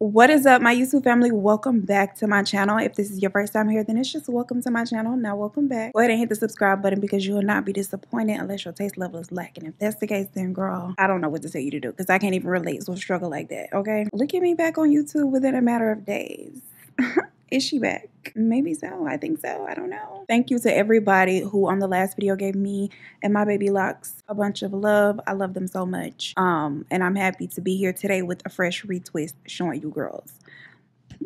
What is up, my YouTube family? Welcome back to my channel. If this is your first time here, then it's just welcome to my channel. Now welcome back. Go ahead and hit the subscribe button because you will not be disappointed unless your taste level is lacking. If that's the case, then girl, I don't know what to tell you to do because I can't even relate to a struggle like that, okay? Look at me back on YouTube within a matter of days. Is she back? Maybe so. I think so. I don't know. Thank you to everybody who on the last video gave me and my baby locks a bunch of love. I love them so much. And I'm happy to be here today with a fresh retwist showing you girls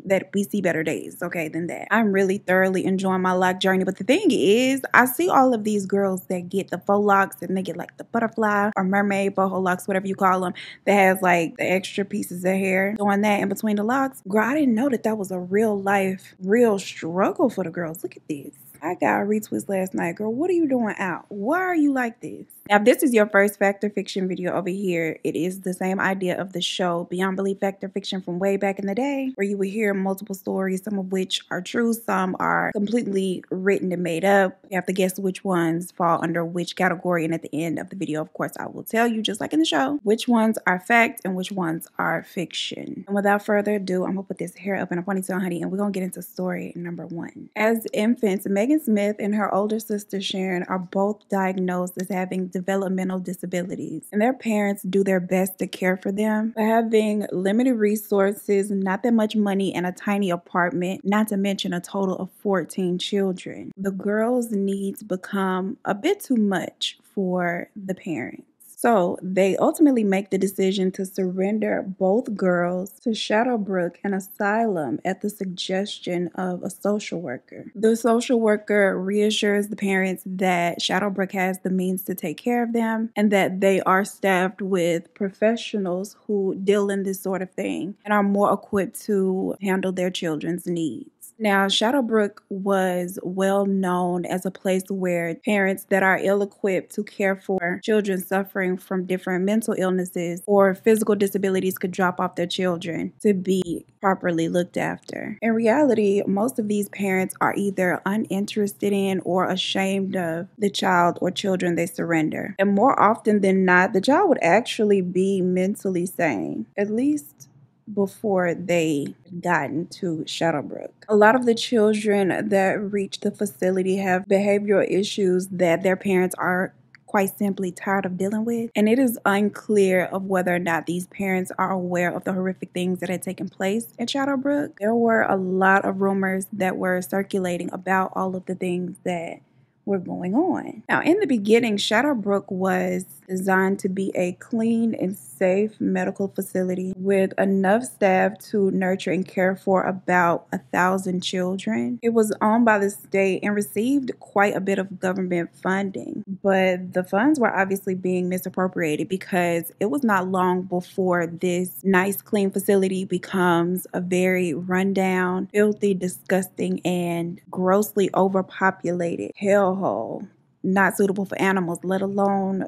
that we see better days, okay, than that. I'm really thoroughly enjoying my lock journey. But the thing is, I see all of these girls that get the faux locks and they get like the butterfly or mermaid boho locks, whatever you call them, that has like the extra pieces of hair doing that in between the locks. Girl, I didn't know that that was a real life, real struggle for the girls. Look at this. I got a retwist last night. Girl, what are you doing out? Why are you like this? Now, if this is your first fact or fiction video over here, it is the same idea of the show Beyond Belief Fact or Fiction from way back in the day, where you would hear multiple stories, some of which are true, some are completely written and made up. You have to guess which ones fall under which category, and at the end of the video, of course, I will tell you, just like in the show, which ones are fact and which ones are fiction. And without further ado, I'm gonna put this hair up in a ponytail, honey, and we're gonna get into story number one. As infants, Megan Smith and her older sister Sharon are both diagnosed as having developmental disabilities, and their parents do their best to care for them. But having limited resources, not that much money, and a tiny apartment, not to mention a total of 14 children, the girls' needs become a bit too much for the parents. So they ultimately make the decision to surrender both girls to Shadowbrook and Asylum at the suggestion of a social worker. The social worker reassures the parents that Shadowbrook has the means to take care of them and that they are staffed with professionals who deal in this sort of thing and are more equipped to handle their children's needs. Now, Shadowbrook was well known as a place where parents that are ill-equipped to care for children suffering from different mental illnesses or physical disabilities could drop off their children to be properly looked after. In reality, most of these parents are either uninterested in or ashamed of the child or children they surrender. And more often than not, the child would actually be mentally sane, at least before they gotten to Shadowbrook. A lot of the children that reach the facility have behavioral issues that their parents are quite simply tired of dealing with, and it is unclear of whether or not these parents are aware of the horrific things that had taken place at Shadowbrook. There were a lot of rumors that were circulating about all of the things that were going on. Now, in the beginning, Shadowbrook was designed to be a clean and safe medical facility with enough staff to nurture and care for about 1,000 children. It was owned by the state and received quite a bit of government funding, but the funds were obviously being misappropriated because it was not long before this nice, clean facility becomes a very rundown, filthy, disgusting, and grossly overpopulated hellhole. Not suitable for animals, let alone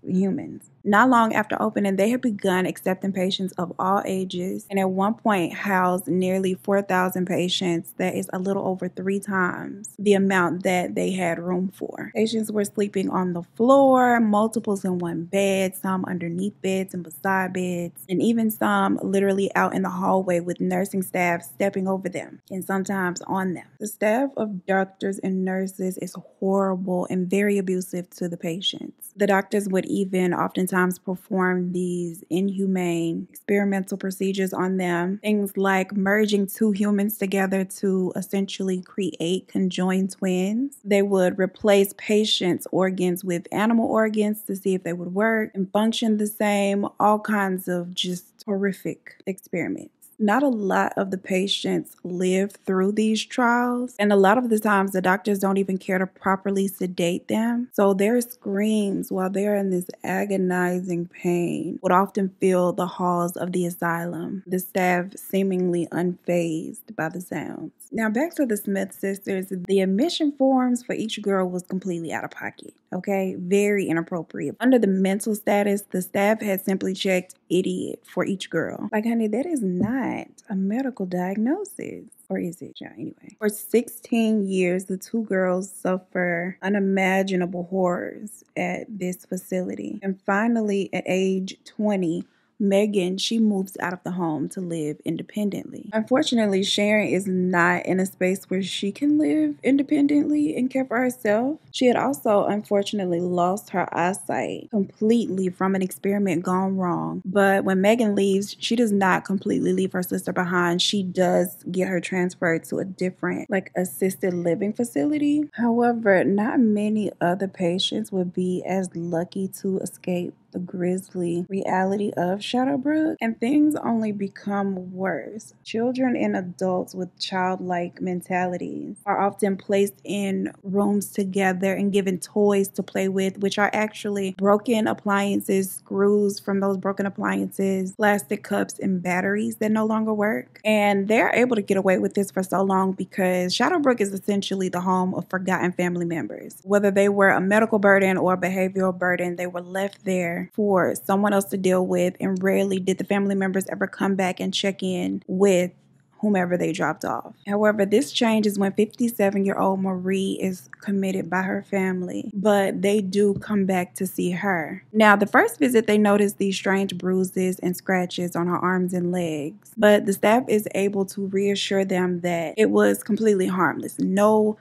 humans. Not long after opening, they had begun accepting patients of all ages and at one point housed nearly 4,000 patients. That is a little over 3 times the amount that they had room for. Patients were sleeping on the floor, multiples in one bed, some underneath beds and beside beds, and even some literally out in the hallway with nursing staff stepping over them and sometimes on them. The staff of doctors and nurses is horrible and very abusive to the patients. The doctors would even oftentimes perform these inhumane experimental procedures on them. Things like merging 2 humans together to essentially create conjoined twins. They would replace patients' organs with animal organs to see if they would work and function the same. All kinds of just horrific experiments. Not a lot of the patients live through these trials, and a lot of the times the doctors don't even care to properly sedate them. So their screams while they're in this agonizing pain would often fill the halls of the asylum, the staff seemingly unfazed by the sounds. Now back to the Smith sisters, the admission forms for each girl was completely out of pocket, okay? Very inappropriate. Under the mental status, the staff had simply checked idiot for each girl. Like, honey, that is not a medical diagnosis. Or is it? Yeah, anyway. For 16 years, the 2 girls suffer unimaginable horrors at this facility. And finally, at age 20, Megan, she moves out of the home to live independently. Unfortunately, Sharon is not in a space where she can live independently and care for herself. She had also unfortunately lost her eyesight completely from an experiment gone wrong. But when Megan leaves, she does not completely leave her sister behind. She does get her transferred to a different, like, assisted living facility. However, not many other patients would be as lucky to escape the grisly reality of Shadowbrook, and things only become worse. Children and adults with childlike mentalities are often placed in rooms together and given toys to play with, which are actually broken appliances, screws from those broken appliances, plastic cups, and batteries that no longer work. And they're able to get away with this for so long because Shadowbrook is essentially the home of forgotten family members. Whether they were a medical burden or a behavioral burden, they were left there for someone else to deal with, and rarely did the family members ever come back and check in with whomever they dropped off. However, this changes when 57-year-old Marie is committed by her family, but they do come back to see her. Now, the first visit, they notice these strange bruises and scratches on her arms and legs, but the staff is able to reassure them that it was completely harmless. No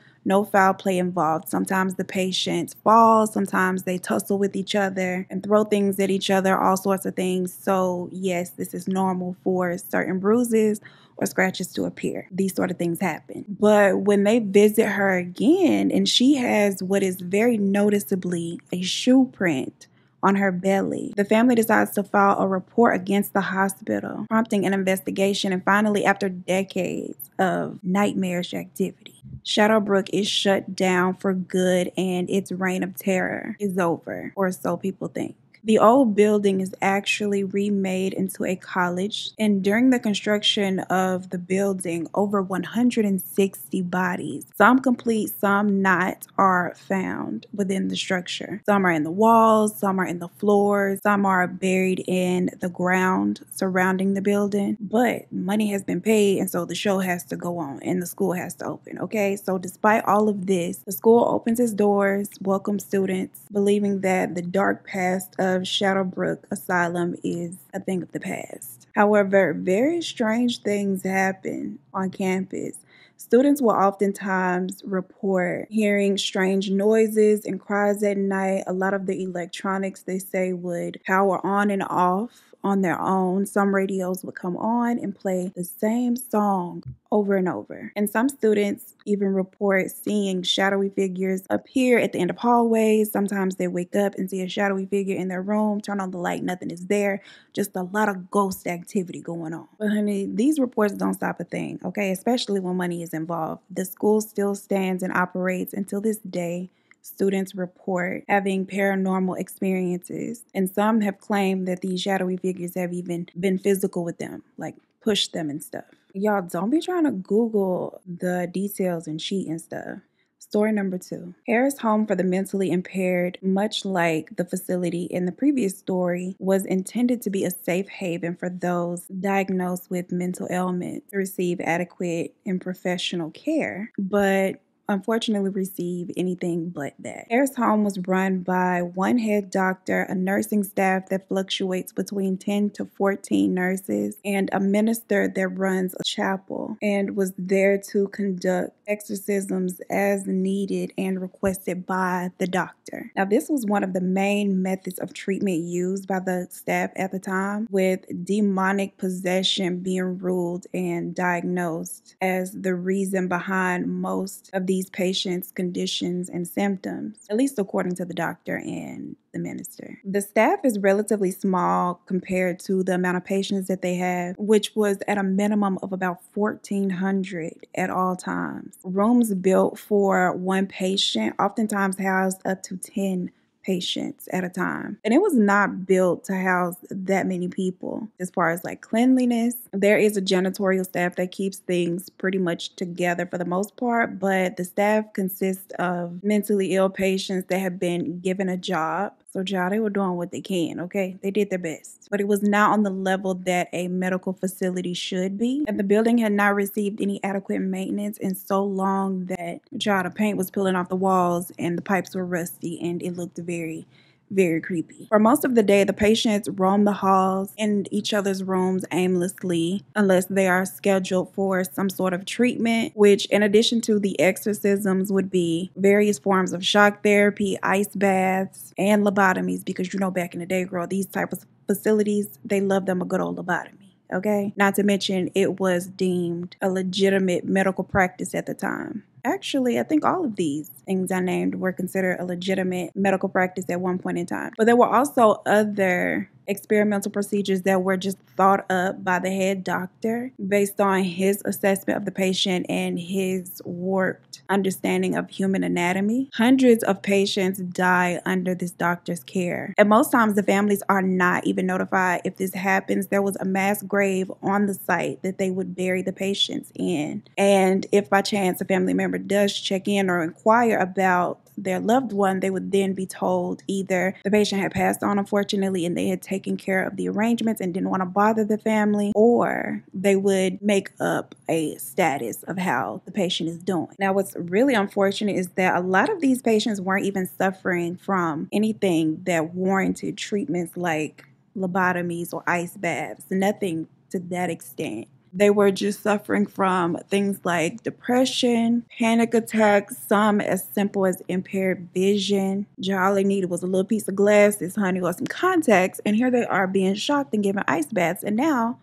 foul play involved. Sometimes the patients fall, sometimes they tussle with each other and throw things at each other, all sorts of things. So yes, this is normal for certain bruises or scratches to appear. These sort of things happen. But when they visit her again, and she has what is very noticeably a shoe print on her belly, the family decides to file a report against the hospital, prompting an investigation. And finally, after decades of nightmarish activity, Shadowbrook is shut down for good, and its reign of terror is over, or so people think. The old building is actually remade into a college, and during the construction of the building, over 160 bodies, some complete, some not, are found within the structure. Some are in the walls, some are in the floors, some are buried in the ground surrounding the building. But money has been paid, and so the show has to go on, and the school has to open, okay? So despite all of this, the school opens its doors, welcomes students, believing that the dark past of Shadowbrook Asylum is a thing of the past. However, very strange things happen on campus. Students will oftentimes report hearing strange noises and cries at night. A lot of the electronics, they say, would power on and off on their own. Some radios would come on and play the same song over and over. And some students even report seeing shadowy figures appear at the end of hallways. Sometimes they wake up and see a shadowy figure in their room, turn on the light, nothing is there. Just a lot of ghost activity going on. But honey, these reports don't stop a thing, okay? Especially when money is involved. The school still stands and operates until this day. Students report having paranormal experiences, and some have claimed that these shadowy figures have even been physical with them, like pushed them and stuff. Y'all, don't be trying to Google the details and cheat and stuff. Story number 2. Harris Home for the Mentally Impaired, much like the facility in the previous story, was intended to be a safe haven for those diagnosed with mental ailments to receive adequate and professional care, but unfortunately receive anything but that. Harris Home was run by one head doctor, a nursing staff that fluctuates between 10 to 14 nurses, and a minister that runs a chapel and was there to conduct exorcisms as needed and requested by the doctor. Now, this was one of the main methods of treatment used by the staff at the time, with demonic possession being ruled and diagnosed as the reason behind most of these patients' conditions and symptoms, at least according to the doctor and the minister. The staff is relatively small compared to the amount of patients that they have, which was at a minimum of about 1,400 at all times. Rooms built for one patient oftentimes housed up to 10 patients at a time. And it was not built to house that many people. As far as like cleanliness, there is a janitorial staff that keeps things pretty much together for the most part, but the staff consists of mentally ill patients that have been given a job. So y'all, they were doing what they can, okay? They did their best. But it was not on the level that a medical facility should be. And the building had not received any adequate maintenance in so long that, y'all, the paint was peeling off the walls and the pipes were rusty and it looked very, very creepy. For most of the day, the patients roam the halls in each other's rooms aimlessly unless they are scheduled for some sort of treatment, which in addition to the exorcisms would be various forms of shock therapy, ice baths, and lobotomies, because you know back in the day, girl, these type of facilities, they love them a good old lobotomy. Okay, not to mention it was deemed a legitimate medical practice at the time. Actually, I think all of these things I named were considered a legitimate medical practice at one point in time. But there were also other experimental procedures that were just thought up by the head doctor based on his assessment of the patient and his warped understanding of human anatomy. Hundreds of patients die under this doctor's care. And most times the families are not even notified if this happens. There was a mass grave on the site that they would bury the patients in. And if by chance a family member does check in or inquire about their loved one, they would then be told either the patient had passed on, unfortunately, and they had taken care of the arrangements and didn't want to bother the family, or they would make up a status of how the patient is doing. Now, what's really unfortunate is that a lot of these patients weren't even suffering from anything that warranted treatments like lobotomies or ice baths, nothing to that extent. They were just suffering from things like depression, panic attacks, some as simple as impaired vision. All they needed was a little piece of glasses, honey, or some contacts, and here they are being shocked and given ice baths. And now,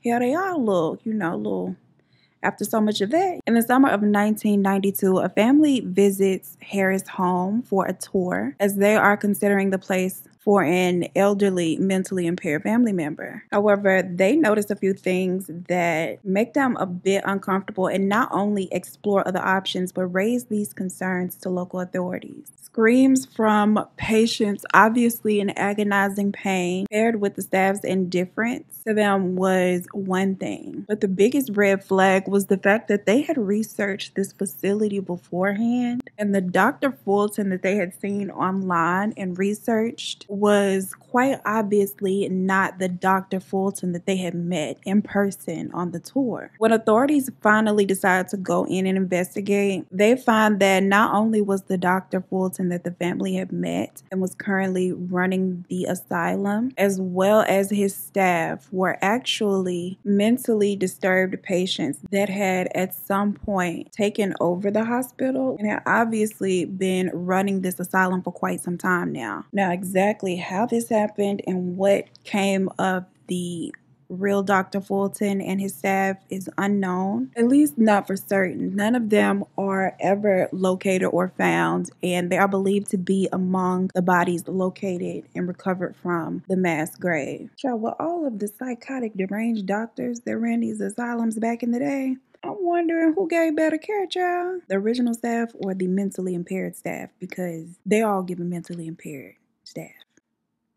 here they are, little after so much of that. In the summer of 1992, a family visits Harris' home for a tour as they are considering the place for an elderly, mentally impaired family member. However, they notice a few things that make them a bit uncomfortable and not only explore other options, but raise these concerns to local authorities. Screams from patients, obviously in agonizing pain, paired with the staff's indifference to them was one thing. But the biggest red flag was the fact that they had researched this facility beforehand, and the Dr. Fulton that they had seen online and researched was quite obviously not the Dr. Fulton that they had met in person on the tour. When authorities finally decided to go in and investigate, they find that not only was the Dr. Fulton that the family had met and was currently running the asylum, as well as his staff, were actually mentally disturbed patients that had at some point taken over the hospital and had obviously been running this asylum for quite some time now. Now, exactly how this happened and what came of the real Dr. Fulton and his staff is unknown, at least not for certain. None of them are ever located or found, and they are believed to be among the bodies located and recovered from the mass grave. Child, with all of the psychotic deranged doctors that ran these asylums back in the day, I'm wondering who gave better care, child, the original staff or the mentally impaired staff, because they all give a mentally impaired staff.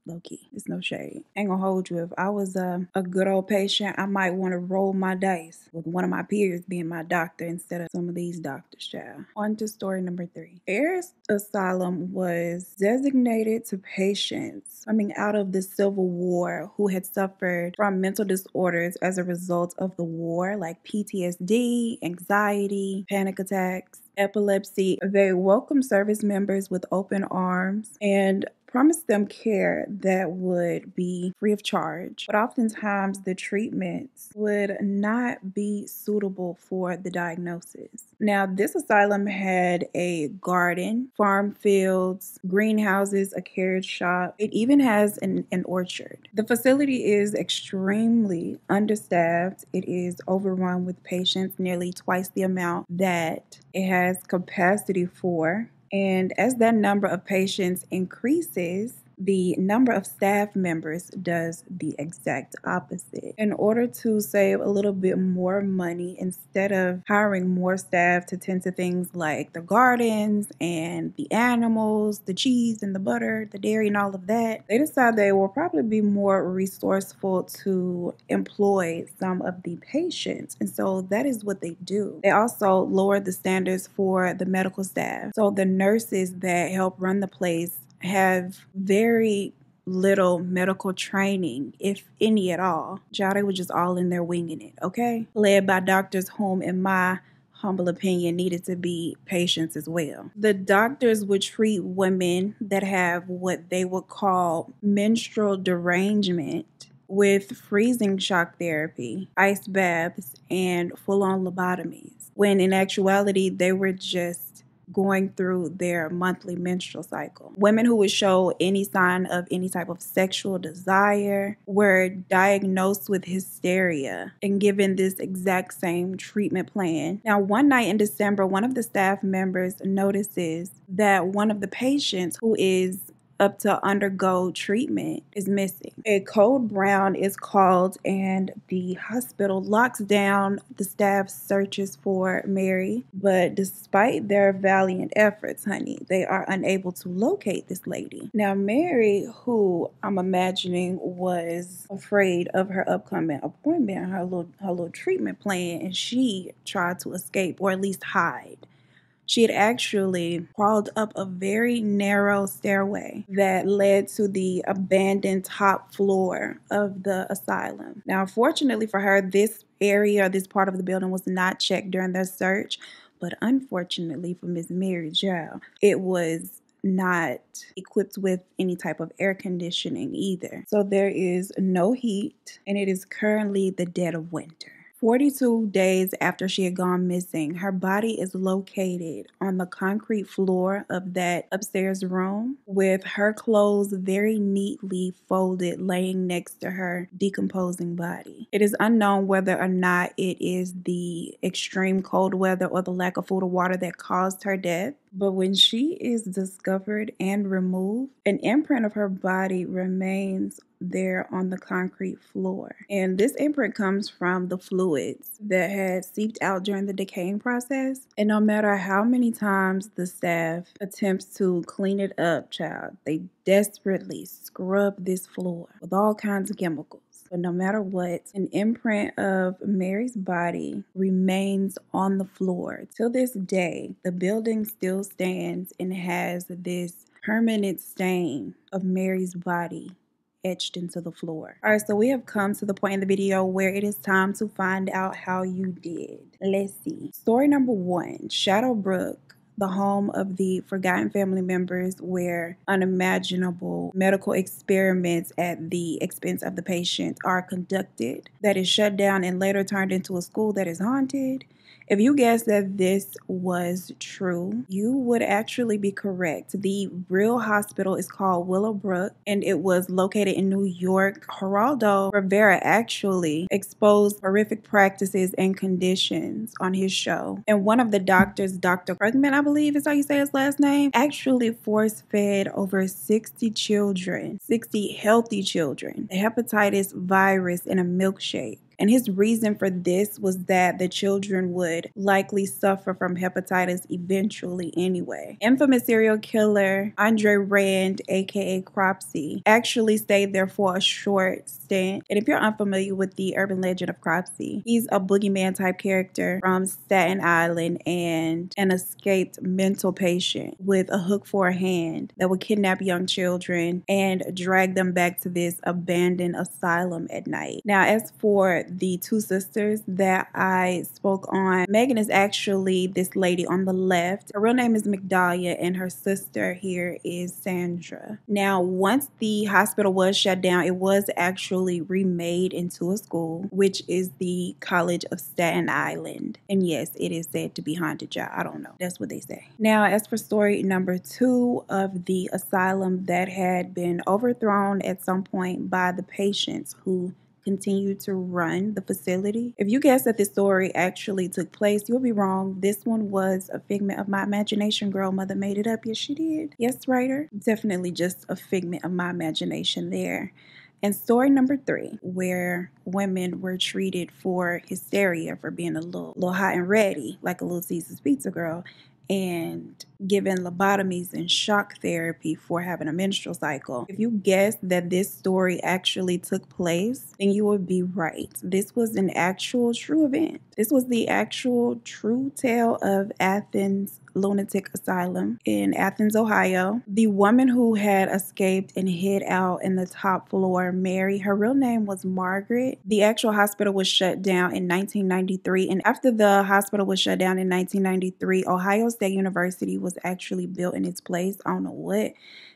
Low key, it's no shade. Ain't gonna hold you. If I was a good old patient, I might want to roll my dice with one of my peers being my doctor instead of some of these doctors, child. On to story number 3. Harris Asylum was designated to patients coming out of the Civil War who had suffered from mental disorders as a result of the war, like PTSD, anxiety, panic attacks, epilepsy. They welcomed service members with open arms and promised them care that would be free of charge. But oftentimes the treatments would not be suitable for the diagnosis. Now, this asylum had a garden, farm fields, greenhouses, a carriage shop. It even has an orchard. The facility is extremely understaffed. It is overrun with patients, nearly twice the amount that it has capacity for. And as that number of patients increases, the number of staff members does the exact opposite. In order to save a little bit more money, instead of hiring more staff to tend to things like the gardens and the animals, the cheese and the butter, the dairy and all of that, they decided they will probably be more resourceful to employ some of the patients. And so that is what they do. They also lowered the standards for the medical staff. So the nurses that help run the place have very little medical training, if any at all. They were just all in there winging it, okay? Led by doctors whom, in my humble opinion, needed to be patience as well. The doctors would treat women that have what they would call menstrual derangement with freezing shock therapy, ice baths, and full-on lobotomies, when in actuality they were just going through their monthly menstrual cycle. Women who would show any sign of any type of sexual desire were diagnosed with hysteria and given this exact same treatment plan. Now, one night in December, one of the staff members notices that one of the patients who is up to undergo treatment is missing. A code brown is called and the hospital locks down. The staff searches for Mary, but despite their valiant efforts, honey, they are unable to locate this lady. Now, Mary, who I'm imagining was afraid of her upcoming appointment, her little treatment plan, and she tried to escape or at least hide. She had actually crawled up a very narrow stairway that led to the abandoned top floor of the asylum. Now, fortunately for her, this area, this part of the building was not checked during their search, but unfortunately for Miss Mary Jo, it was not equipped with any type of air conditioning either. So there is no heat, and it is currently the dead of winter. 42 days after she had gone missing, her body is located on the concrete floor of that upstairs room with her clothes very neatly folded laying next to her decomposing body. It is unknown whether or not it is the extreme cold weather or the lack of food or water that caused her death, but when she is discovered and removed, an imprint of her body remains there on the concrete floor. And this imprint comes from the fluids that had seeped out during the decaying process. And no matter how many times the staff attempts to clean it up, child, they desperately scrub this floor with all kinds of chemicals. But no matter what, an imprint of Mary's body remains on the floor. Till this day, the building still stands and has this permanent stain of Mary's body etched into the floor. All right, so we have come to the point in the video where it is time to find out how you did. Let's see. Story number 1, Shadowbrook, the home of the forgotten family members where unimaginable medical experiments at the expense of the patient are conducted, that is shut down and later turned into a school that is haunted. If you guessed that this was true, you would actually be correct. The real hospital is called Willowbrook, and it was located in New York. Geraldo Rivera actually exposed horrific practices and conditions on his show. And one of the doctors, Dr. Krugman, I believe is how you say his last name, actually force-fed over 60 children, 60 healthy children, the hepatitis virus in a milkshake. And his reason for this was that the children would likely suffer from hepatitis eventually anyway. Infamous serial killer Andre Rand, aka Cropsey, actually stayed there for a short stint. And if you're unfamiliar with the urban legend of Cropsey, he's a boogeyman type character from Staten Island and an escaped mental patient with a hook for a hand that would kidnap young children and drag them back to this abandoned asylum at night. Now, as for the two sisters that I spoke on, Megan is actually this lady on the left. Her real name is Migdalia, and her sister here is Sandra. Now, once the hospital was shut down, it was actually remade into a school, which is the College of Staten Island. And yes, it is said to be haunted, y'all. I don't know. That's what they say. Now, as for story number 2 of the asylum that had been overthrown at some point by the patients who continued to run the facility. If you guessed that this story actually took place, you'll be wrong. This one was a figment of my imagination. Girl, mother made it up. Yes, she did. Yes, writer. Definitely just a figment of my imagination there. And story number 3, where women were treated for hysteria, for being a little hot and ready, like a Little Caesar's Pizza girl, and given lobotomies and shock therapy for having a menstrual cycle. If you guessed that this story actually took place, then you would be right. This was an actual true event. This was the actual true tale of Athens, Lunatic Asylum in Athens, Ohio. The woman who had escaped and hid out in the top floor, Mary, her real name was Margaret. The actual hospital was shut down in 1993, and after the hospital was shut down in 1993, Ohio State University was actually built in its place. I don't know what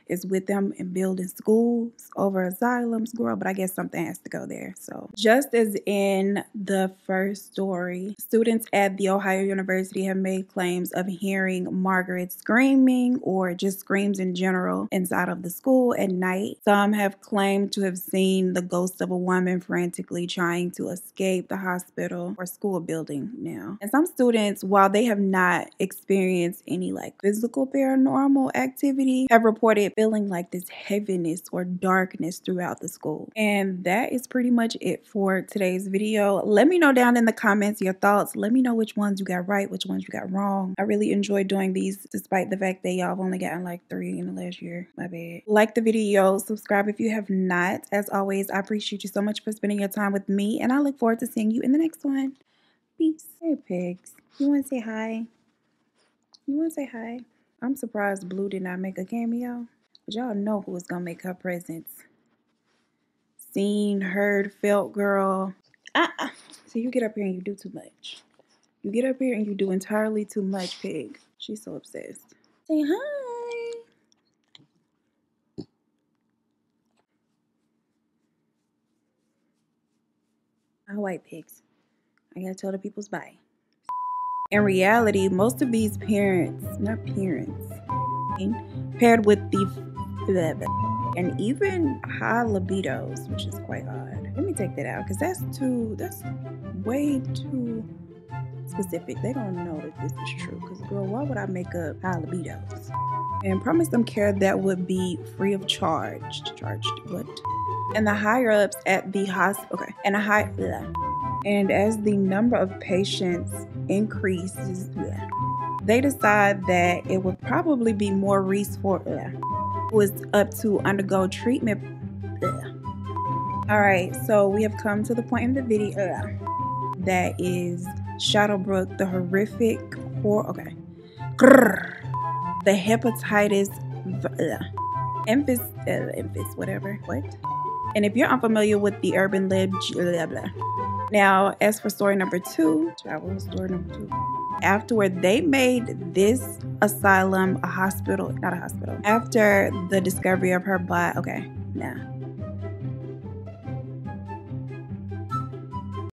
is with them and building schools over asylums, girl, but I guess something has to go there. So just as in the first story, students at the Ohio University have made claims of hearing Margaret screaming or just screams in general inside of the school at night. Some have claimed to have seen the ghost of a woman frantically trying to escape the hospital or school building now. And some students, while they have not experienced any like physical paranormal activity, have reported feeling like this heaviness or darkness throughout the school. And that is pretty much it for today's video. Let me know down in the comments your thoughts. Let me know which ones you got right, which ones you got wrong. I really enjoyed doing these despite the fact that y'all have only gotten like 3 in the last year. My bad. Like the video, subscribe if you have not. As always, I appreciate you so much for spending your time with me, and I look forward to seeing you in the next one. Peace. Hey pigs, you want to say hi? You want to say hi? I'm surprised Blue did not make a cameo. But y'all know who was gonna make her presence. Seen, heard, felt, girl. So you get up here and you do too much. You get up here and you do entirely too much, pig. She's so obsessed. Say hi. All white pigs. I gotta tell the people's bye. In reality, most of these parents, not parents, paired with the and even high libidos, which is quite odd. Let me take that out because that's way too specific. They don't know that this is true because girl, why would I make up high libidos? And promise them care that would be free of charge. Charged what? And the higher ups at the hospital, okay, and as the number of patients increases, they decide that it would probably be more resource was up to undergo treatment. All right, so we have come to the point in the video that is Shadowbrook, the horrific horror. Okay, the hepatitis emphys, whatever. What? And if you're unfamiliar with the urban legend, now as for story number 2, travel story number 2. Afterward, they made this asylum a hospital, not a hospital. After the discovery of her body, okay, nah.